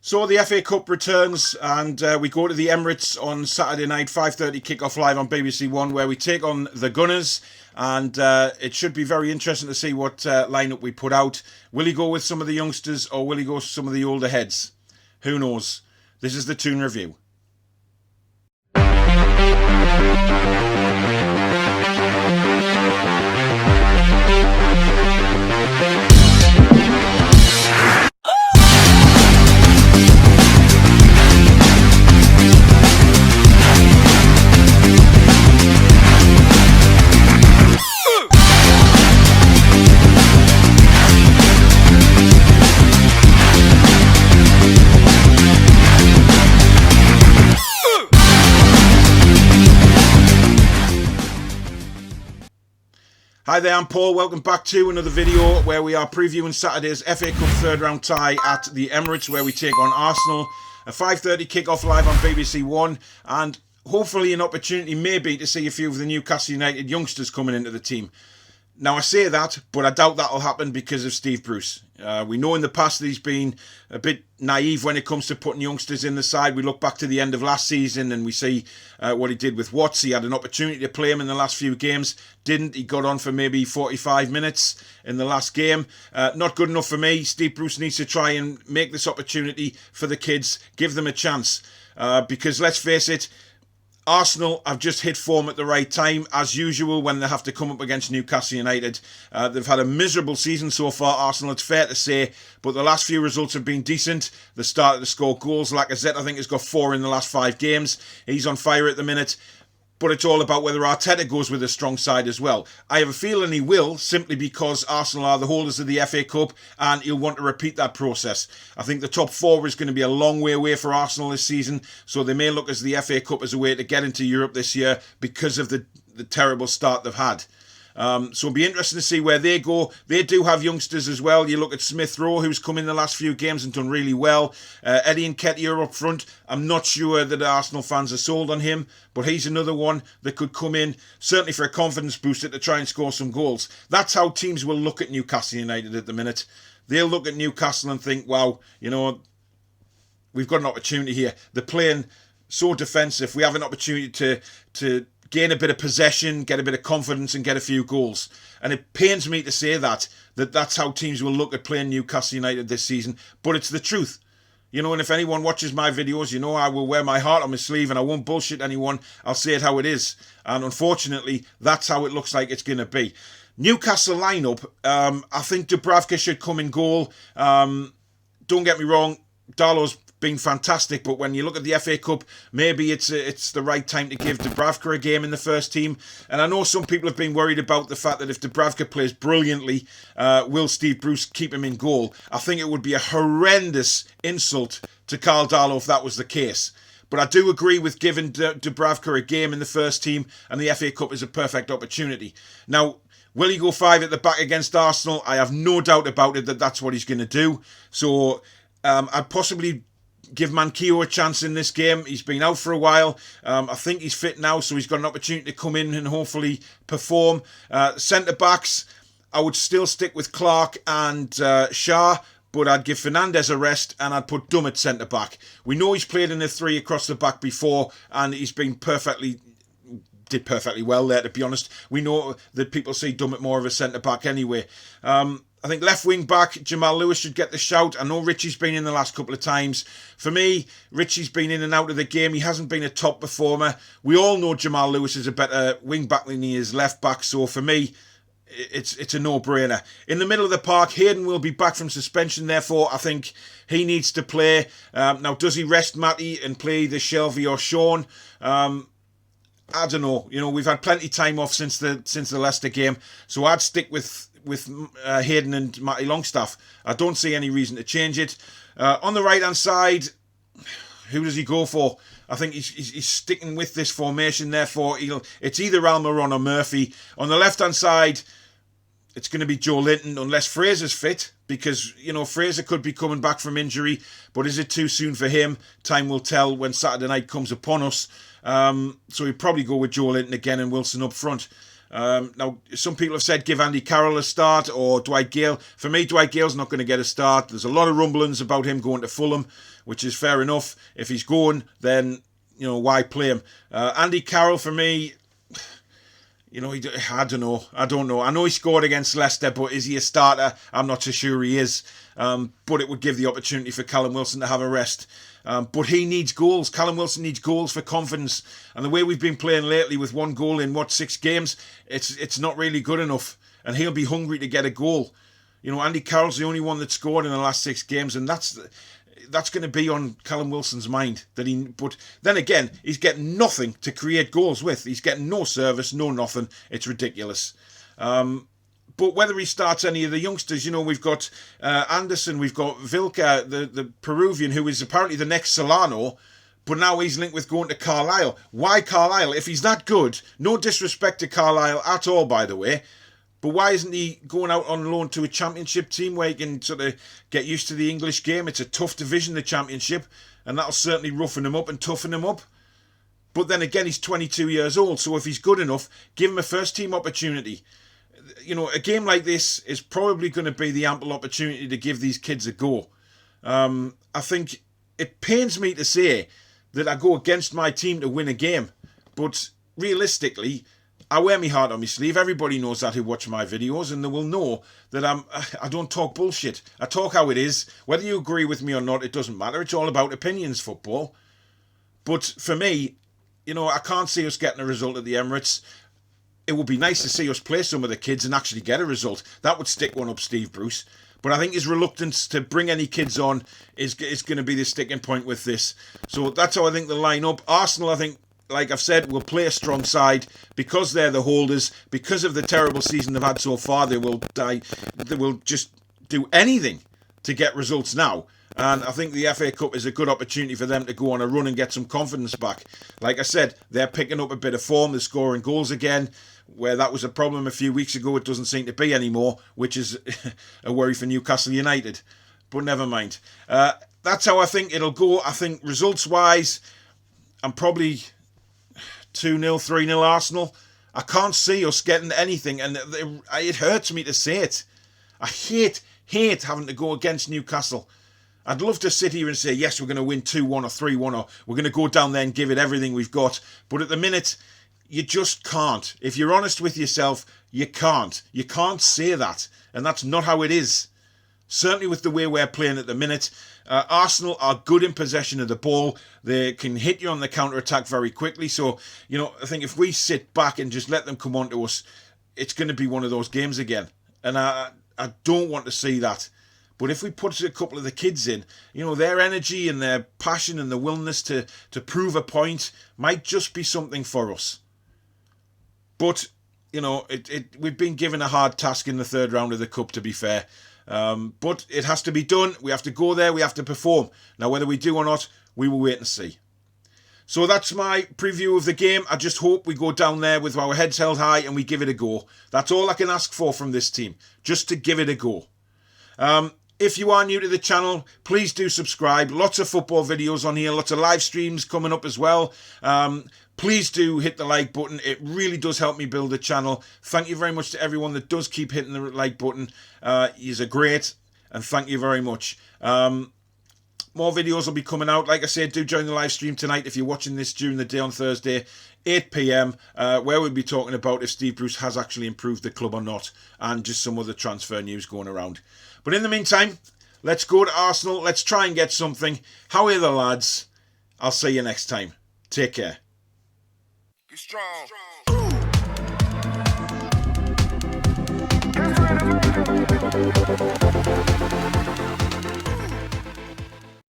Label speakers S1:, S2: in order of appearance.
S1: So the FA Cup returns, and we go to the Emirates on Saturday night, 5:30 kick-off live on BBC One, where we take on the Gunners, and it should be very interesting to see what lineup we put out. Will he go with some of the youngsters, or will he go with some of the older heads? Who knows? This is the Toon Review. Hi there, I'm Paul. Welcome back to another video where we are previewing Saturday's FA Cup third round tie at the Emirates, where we take on Arsenal. A 5:30 kick-off live on BBC One, and hopefully an opportunity maybe to see a few of the Newcastle United youngsters coming into the team. Now I say that, but I doubt that'll happen because of Steve Bruce. We know in the past that he's been a bit naive when it comes to putting youngsters in the side. We look back to the end of last season and we see what he did with Watts. He had an opportunity to play him in the last few games. Didn't. He got on for maybe 45 minutes in the last game. Not good enough for me. Steve Bruce needs to try and make this opportunity for the kids. Give them a chance. Because let's face it, Arsenal have just hit form at the right time, as usual, when they have to come up against Newcastle United. They've had a miserable season so far, Arsenal, it's fair to say, but the last few results have been decent. They started to score goals. Lacazette, I think, has got 4 in the last 5 games. He's on fire at the minute. But it's all about whether Arteta goes with a strong side as well. I have a feeling he will, simply because Arsenal are the holders of the FA Cup and he'll want to repeat that process. I think the top 4 is going to be a long way away for Arsenal this season, so they may look as the FA Cup as a way to get into Europe this year because of the terrible start they've had. So it'll be interesting to see where they go. They do have youngsters as well. You look at Smith Rowe, who's come in the last few games and done really well. Eddie Nketiah are up front. I'm not sure that the Arsenal fans are sold on him, but he's another one that could come in, certainly for a confidence booster to try and score some goals. That's how teams will look at Newcastle United at the minute. They'll look at Newcastle and think, wow, you know, we've got an opportunity here. They're playing so defensive. We have an opportunity to gain a bit of possession, get a bit of confidence and get a few goals. And it pains me to say that's how teams will look at playing Newcastle United this season. But it's the truth. You know, and if anyone watches my videos, you know I will wear my heart on my sleeve and I won't bullshit anyone. I'll say it how it is. And unfortunately, that's how it looks like it's going to be. Newcastle lineup, I think Dubravka should come in goal. Don't get me wrong, Darlow's been fantastic, but when you look at the FA Cup, maybe it's the right time to give Dubravka a game in the first team. And I know some people have been worried about the fact that if Dubravka plays brilliantly, will Steve Bruce keep him in goal? I think it would be a horrendous insult to Karl Darlow if that was the case. But I do agree with giving Dubravka a game in the first team, and the FA Cup is a perfect opportunity. Now, will he go 5 at the back against Arsenal? I have no doubt about it that that's what he's going to do. So I'd possibly give Manquillo a chance in this game. He's been out for a while. I think he's fit now, so he's got an opportunity to come in and hopefully perform. Centre-backs, I would still stick with Clark and Shah, but I'd give Fernandez a rest and I'd put Dummett centre-back. We know he's played in the 3 across the back before and he's been did perfectly well there, to be honest. We know that people see Dummett more of a centre-back anyway. I think left wing back, Jamal Lewis should get the shout. I know Richie's been in the last couple of times. For me, Richie's been in and out of the game. He hasn't been a top performer. We all know Jamal Lewis is a better wing back than he is left back. So for me, it's a no-brainer. In the middle of the park, Hayden will be back from suspension. Therefore, I think he needs to play. Now, does he rest Matty and play the Shelvey or Sean? I don't know. You know, we've had plenty of time off since the Leicester game. So I'd stick with Hayden and Matty Longstaff. I don't see any reason to change it. On the right-hand side, who does he go for? I think he's sticking with this formation. Therefore, it's either Almiron or Murphy. On the left-hand side, it's going to be Joe Linton, unless Fraser's fit, because, you know, Fraser could be coming back from injury. But is it too soon for him? Time will tell when Saturday night comes upon us. So he'd probably go with Joe Linton again and Wilson up front. Now, some people have said give Andy Carroll a start or Dwight Gale. For me, Dwight Gale's not going to get a start. There's a lot of rumblings about him going to Fulham, which is fair enough. If he's going, then, why play him? Andy Carroll, for me, I don't know. I know he scored against Leicester, but is he a starter? I'm not so sure he is. But it would give the opportunity for Callum Wilson to have a rest. But he needs goals. Callum Wilson needs goals for confidence. And the way we've been playing lately with 1 goal in, 6 games, it's not really good enough. And he'll be hungry to get a goal. Andy Carroll's the only one that scored in the last 6 games, and that's going to be on Callum Wilson's mind. But then again, he's getting nothing to create goals with. He's getting no service, no nothing. It's ridiculous. But whether he starts any of the youngsters, we've got Anderson, we've got Vilca, the Peruvian, who is apparently the next Solano, but now he's linked with going to Carlisle. Why Carlisle? If he's that good, no disrespect to Carlisle at all, by the way, but why isn't he going out on loan to a championship team where he can sort of get used to the English game? It's a tough division, the championship, and that'll certainly roughen him up and toughen him up. But then again, he's 22 years old, so if he's good enough, give him a first team opportunity. A game like this is probably going to be the ample opportunity to give these kids a go. I think it pains me to say that I go against my team to win a game, but realistically, I wear my heart on my sleeve. Everybody knows that who watch my videos, and they will know that I don't talk bullshit. I talk how it is. Whether you agree with me or not, it doesn't matter. It's all about opinions, football. But for me, I can't see us getting a result at the Emirates. It would be nice to see us play some of the kids and actually get a result. That would stick one up Steve Bruce. But I think his reluctance to bring any kids on is going to be the sticking point with this. So that's how I think they'll line up. Arsenal, I think, like I've said, will play a strong side because they're the holders. Because of the terrible season they've had so far, they will just do anything to get results now. And I think the FA Cup is a good opportunity for them to go on a run and get some confidence back. Like I said, they're picking up a bit of form. They're scoring goals again. Where that was a problem a few weeks ago, it doesn't seem to be anymore, which is a worry for Newcastle United. But never mind. That's how I think it'll go. I think results-wise, I'm probably 2-0, 3-0 Arsenal. I can't see us getting anything, and it hurts me to say it. I hate having to go against Newcastle. I'd love to sit here and say, yes, we're going to win 2-1 or 3-1, or we're going to go down there and give it everything we've got. But at the minute, you just can't. If you're honest with yourself, you can't. You can't say that. And that's not how it is. Certainly with the way we're playing at the minute. Arsenal are good in possession of the ball. They can hit you on the counter-attack very quickly. So, I think if we sit back and just let them come on to us, it's going to be one of those games again. And I don't want to see that. But if we put a couple of the kids in, their energy and their passion and the willingness to prove a point might just be something for us. But, we've been given a hard task in the 3rd round of the Cup, to be fair. But it has to be done. We have to go there. We have to perform. Now, whether we do or not, we will wait and see. So that's my preview of the game. I just hope we go down there with our heads held high and we give it a go. That's all I can ask for from this team, just to give it a go. If you are new to the channel, please do subscribe. Lots of football videos on here, lots of live streams coming up as well. Please do hit the like button. It really does help me build the channel. Thank you very much to everyone that does keep hitting the like button. You're great, and thank you very much. More videos will be coming out. Like I said, do join the live stream tonight if you're watching this during the day on Thursday, 8 p.m, where we'll be talking about if Steve Bruce has actually improved the club or not, and just some other transfer news going around. But in the meantime, let's go to Arsenal. Let's try and get something. How are the lads? I'll see you next time. Take care. Be strong.